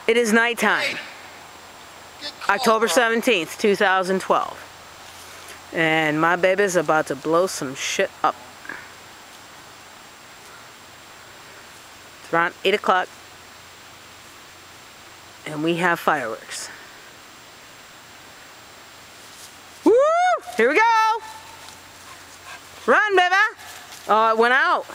It is nighttime, October 17th, 2012. And my baby's about to blow some shit up. It's around 8 o'clock. And we have fireworks. Woo! Here we go! Run, baby! Oh, it went out.